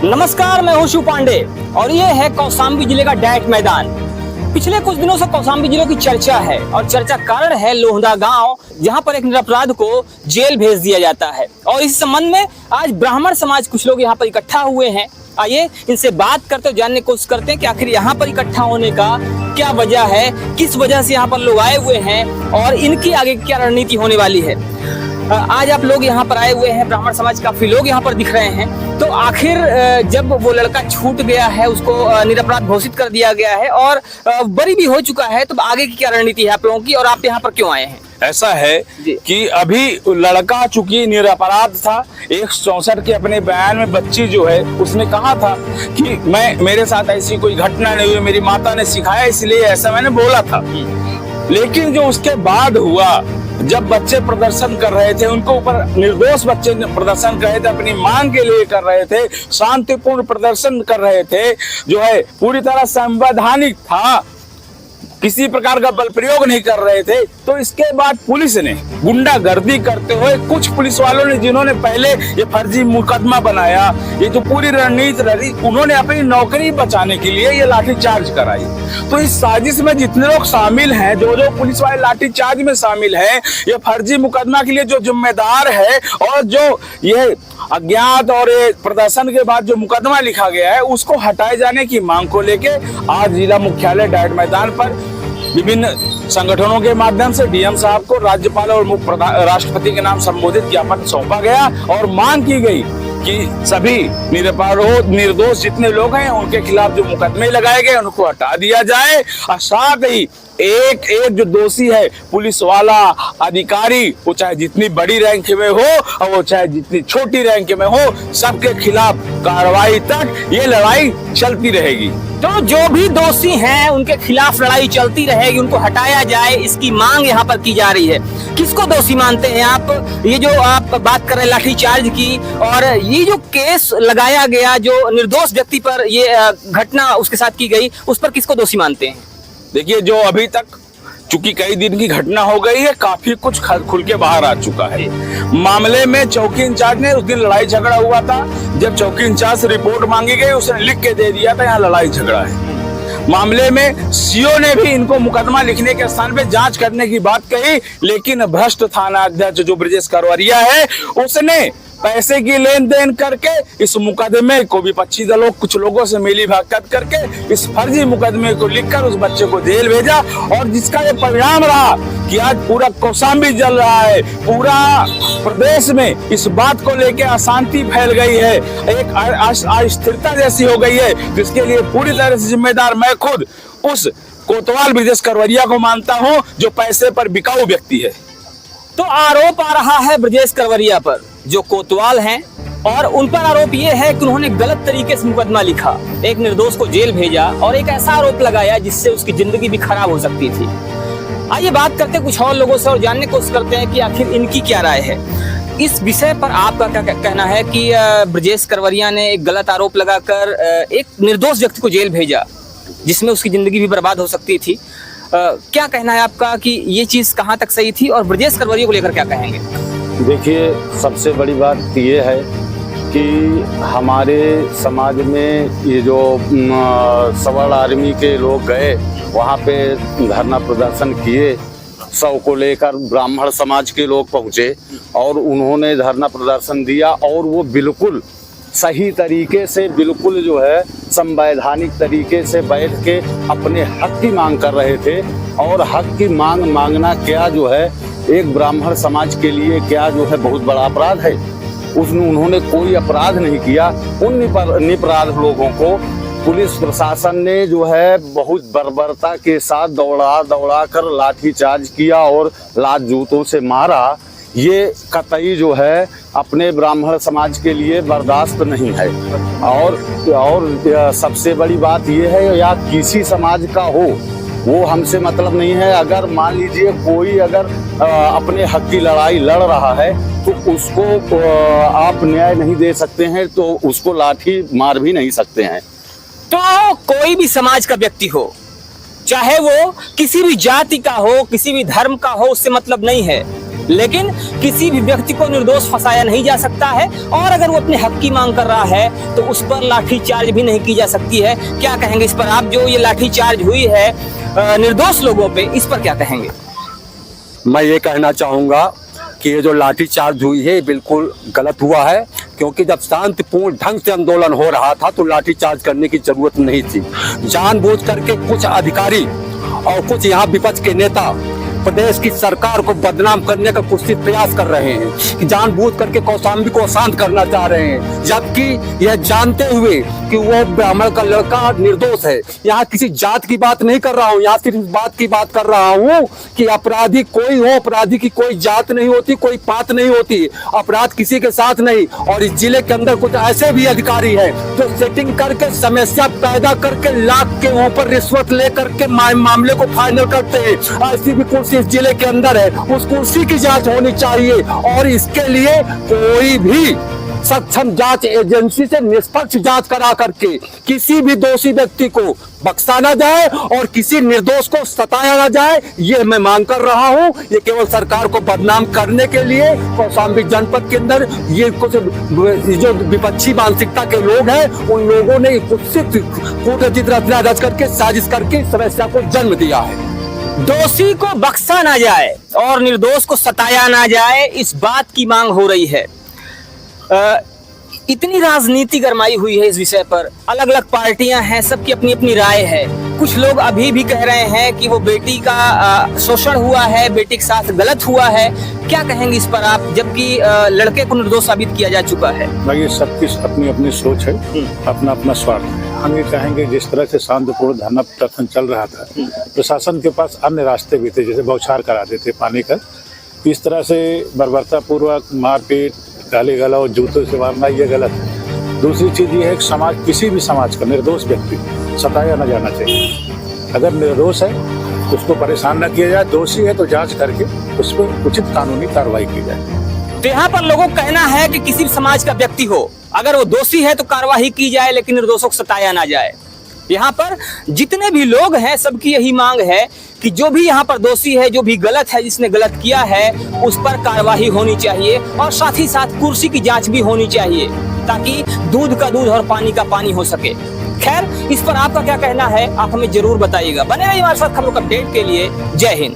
नमस्कार, मैं हूं शिव पांडे और ये है कौशाम्बी जिले का डाइट मैदान। पिछले कुछ दिनों से कौशाम्बी जिले की चर्चा है और चर्चा कारण है लोहंदा गांव, जहां पर एक निरपराध को जेल भेज दिया जाता है। और इस संबंध में आज ब्राह्मण समाज कुछ लोग यहां पर इकट्ठा हुए हैं। आइए इनसे बात करते और जानने की कोशिश करते हैं कि आखिर यहाँ पर इकट्ठा होने का क्या वजह है, किस वजह से यहाँ पर लोग आए हुए हैं और इनकी आगे क्या रणनीति होने वाली है। आज आप लोग यहाँ पर आए हुए हैं, ब्राह्मण समाज काफी लोग यहाँ पर दिख रहे हैं। तो आखिर जब वो लड़का छूट गया है, उसको निरपराध घोषित कर दिया गया है और बरी भी हो चुका है, तो आगे की क्या रणनीति है आप लोगों की और आप यहाँ पर क्यों आए हैं? ऐसा है कि अभी लड़का चूंकि निरपराध था, 164 के अपने बयान में बच्ची जो है उसने कहा था कि मेरे साथ ऐसी कोई घटना नहीं हुई, मेरी माता ने सिखाया इसलिए ऐसा मैंने बोला था। लेकिन जो उसके बाद हुआ, जब बच्चे प्रदर्शन कर रहे थे, उनको ऊपर निर्दोष बच्चे प्रदर्शन कर रहे थे, अपनी मांग के लिए कर रहे थे, शांतिपूर्ण प्रदर्शन कर रहे थे, जो है पूरी तरह संवैधानिक था, किसी प्रकार का बल प्रयोग नहीं कर रहे थे। तो इसके बाद पुलिस ने गुंडागर्दी करते हुए कुछ पुलिस वालों ने, जिन्होंने पहले ये फर्जी मुकदमा बनाया, ये जो पूरी रणनीति रही, उन्होंने अपनी नौकरी बचाने के लिए ये लाठीचार्ज कराई। तो इस साजिश में जितने लोग शामिल हैं, जो पुलिस वाले लाठीचार्ज में शामिल हैं, ये फर्जी मुकदमा के लिए जो जिम्मेदार है और जो ये अज्ञात और प्रदर्शन के बाद जो मुकदमा लिखा गया है, उसको हटाए जाने की मांग को लेके आज जिला मुख्यालय डाइट मैदान पर विभिन्न संगठनों के माध्यम से डीएम साहब को राज्यपाल और राष्ट्रपति के नाम संबोधित ज्ञापन सौंपा गया और मांग की गई कि सभी निर्दोष जितने लोग हैं उनके खिलाफ जो मुकदमे लगाए गए उनको हटा दिया जाए और साथ ही एक जो दोषी है, पुलिस वाला, अधिकारी, वो चाहे जितनी बड़ी रैंक में हो और वो चाहे जितनी छोटी रैंक में हो, सबके खिलाफ कार्रवाई तक ये लड़ाई चलती रहेगी। तो जो भी दोषी हैं उनके खिलाफ लड़ाई चलती रहेगी, उनको हटाया जाए, इसकी मांग यहाँ पर की जा रही है। किसको दोषी मानते हैं आप? ये जो आप बात कर रहे हैं लाठीचार्ज की, और ये जो केस लगाया गया, जो निर्दोष व्यक्ति पर ये घटना उसके साथ की गई, उस पर किसको दोषी मानते हैं? देखिए, जो अभी तक चूंकि कई दिन की घटना हो गई है, काफी कुछ खुल के बाहर आ चुका है। मामले में चौकी इंचार्ज ने, उस दिन लड़ाई झगड़ा हुआ था, जब चौकी इंचार्ज से रिपोर्ट मांगी गई, उसने लिख के दे दिया था यहाँ लड़ाई झगड़ा है। मामले में सीओ ने भी इनको मुकदमा लिखने के स्थान पे जांच करने की बात कही, लेकिन भ्रष्ट थाना अध्यक्ष जो ब्रजेश करवरिया है, उसने पैसे की लेन देन करके इस मुकदमे को भी कुछ लोगों से मिली भगत करके इस फर्जी मुकदमे को लिखकर उस बच्चे को जेल भेजा। और जिसका ये परिणाम रहा कि आज पूरा कौशाम्बी जल रहा है, पूरा प्रदेश में इस बात को लेकर अशांति फैल गई है, एक अस्थिरता जैसी हो गई है, जिसके लिए पूरी तरह से जिम्मेदार मैं खुद उस कोतवाल ब्रजेश करवरिया को मानता हूँ, जो पैसे पर बिकाऊ व्यक्ति है। तो आरोप आ रहा है ब्रजेश करवरिया पर, जो कोतवाल हैं, और उन पर आरोप ये है कि उन्होंने गलत तरीके से मुकदमा लिखा, एक निर्दोष को जेल भेजा और एक ऐसा आरोप लगाया जिससे उसकी जिंदगी भी खराब हो सकती थी। आइए बात करते कुछ और लोगों से और जानने की कोशिश करते हैं कि आखिर इनकी क्या राय है इस विषय पर। आपका क्या कहना है कि ब्रजेश करवरिया ने एक गलत आरोप लगाकर एक निर्दोष व्यक्ति को जेल भेजा, जिसमें उसकी जिंदगी भी बर्बाद हो सकती थी? क्या कहना है आपका कि ये चीज कहाँ तक सही थी और ब्रजेश करवरिया को लेकर क्या कहेंगे? देखिए, सबसे बड़ी बात ये है कि हमारे समाज में ये जो सवर्ण आर्मी के लोग गए, वहाँ पे धरना प्रदर्शन किए, 100 को लेकर ब्राह्मण समाज के लोग पहुँचे और उन्होंने धरना प्रदर्शन दिया और वो बिल्कुल सही तरीके से, बिल्कुल जो है संवैधानिक तरीके से बैठ के अपने हक की मांग कर रहे थे। और हक की मांगना क्या जो है एक ब्राह्मण समाज के लिए क्या जो है बहुत बड़ा अपराध है। उन्होंने कोई अपराध नहीं किया। उन निरपराध लोगों को पुलिस प्रशासन ने जो है बहुत बर्बरता के साथ दौड़ा कर लाठीचार्ज किया और लात जूतों से मारा। ये कतई जो है अपने ब्राह्मण समाज के लिए बर्दाश्त नहीं है। और सबसे बड़ी बात ये है, या किसी समाज का हो वो हमसे मतलब नहीं है। अगर मान लीजिए कोई अगर अपने हक की लड़ाई लड़ रहा है तो उसको आप न्याय नहीं दे सकते हैं, तो उसको लाठी मार भी नहीं सकते हैं। तो कोई भी समाज का व्यक्ति हो, चाहे वो किसी भी जाति का हो, किसी भी धर्म का हो, उससे मतलब नहीं है, लेकिन किसी भी व्यक्ति को निर्दोष फंसाया नहीं जा सकता है। और अगर वो अपने हक की मांग कर रहा है तो उस पर लाठी चार्ज भी नहीं की जा सकती है। क्या कहेंगे इस पर आप? जो ये लाठी चार्ज हुई है निर्दोष लोगों पे, इस पर क्या कहेंगे? मैं ये कहना चाहूँगा कि ये जो लाठी चार्ज हुई है बिल्कुल गलत हुआ है, क्योंकि जब शांतिपूर्ण ढंग से आंदोलन हो रहा था तो लाठी चार्ज करने की जरूरत नहीं थी। जानबूझ करके कुछ अधिकारी और कुछ यहाँ विपक्ष के नेता प्रदेश की सरकार को बदनाम करने का कुछ प्रयास कर रहे हैं कि जानबूझ करके कौशाम्बी को अशांत करना चाह रहे हैं, जबकि यह जानते हुए कि वो ब्राह्मण का लड़का निर्दोष है। यहाँ किसी जात की बात नहीं कर रहा हूँ, यहाँ सिर्फ इस बात की बात कर रहा हूँ कि अपराधी कोई हो, अपराधी की कोई जात नहीं होती, कोई पात नहीं होती, अपराध किसी के साथ नहीं। और इस जिले के अंदर कुछ ऐसे भी अधिकारी हैं जो सेटिंग करके समस्या पैदा करके लाख के ऊपर रिश्वत लेकर के मामले को फाइनल करते हैं। ऐसी भी कुर्सी इस जिले के अंदर है, उस कुर्सी की जांच होनी चाहिए। और इसके लिए कोई भी सक्षम जांच एजेंसी से निष्पक्ष जांच करा करके किसी भी दोषी व्यक्ति को बख्शा ना जाए और किसी निर्दोष को सताया ना जाए, ये मैं मांग कर रहा हूँ। ये केवल सरकार को बदनाम करने के लिए कौशाम्बी जनपद के अंदर ये कुछ जो विपक्षी मानसिकता के लोग हैं, उन लोगों ने कुत्सित कूटनीतिक रचना रच करके साजिश करके इस समस्या को जन्म दिया है। दोषी को बख्शा ना जाए और निर्दोष को सताया ना जाए, इस बात की मांग हो रही है। इतनी राजनीति गरमाई हुई है इस विषय पर, अलग अलग पार्टियां हैं, सबकी अपनी अपनी राय है। कुछ लोग अभी भी कह रहे हैं कि वो बेटी का शोषण हुआ है, बेटी के साथ गलत हुआ है। क्या कहेंगे इस पर आप, जबकि लड़के को निर्दोष साबित किया जा चुका है? भाई ये सबकी अपनी अपनी सोच है, अपना अपना स्वार्थ है। हम ये कहेंगे जिस तरह से शांतिपूर्ण धरना प्रदर्शन चल रहा था, प्रशासन के पास अन्य रास्ते भी थे, जैसे बौछार करा देते पानी का। इस तरह से बर्बरतापूर्वक मारपीट, गाली गलौज, जूतों से मारना, ये गलत है। दूसरी चीज़ ये है कि समाज, किसी भी समाज का निर्दोष व्यक्ति सताया न जाना चाहिए। अगर निर्दोष है तो उसको परेशान न किया जाए, दोषी है तो जांच करके उस पर उचित कानूनी कार्रवाई की जाए। तो यहाँ पर लोगों का कहना है कि किसी भी समाज का व्यक्ति हो, अगर वो दोषी है तो कार्रवाई की जाए, लेकिन निर्दोषों को सताया ना जाए। यहाँ पर जितने भी लोग हैं सबकी यही मांग है कि जो भी यहाँ पर दोषी है, जो भी गलत है, जिसने गलत किया है, उस पर कार्रवाई होनी चाहिए और साथ ही साथ कुर्सी की जांच भी होनी चाहिए, ताकि दूध का दूध और पानी का पानी हो सके। खैर, इस पर आपका क्या कहना है आप हमें जरूर बताइएगा। बने रहिए हमारे साथ खबरों का अपडेट के लिए। जय हिंद।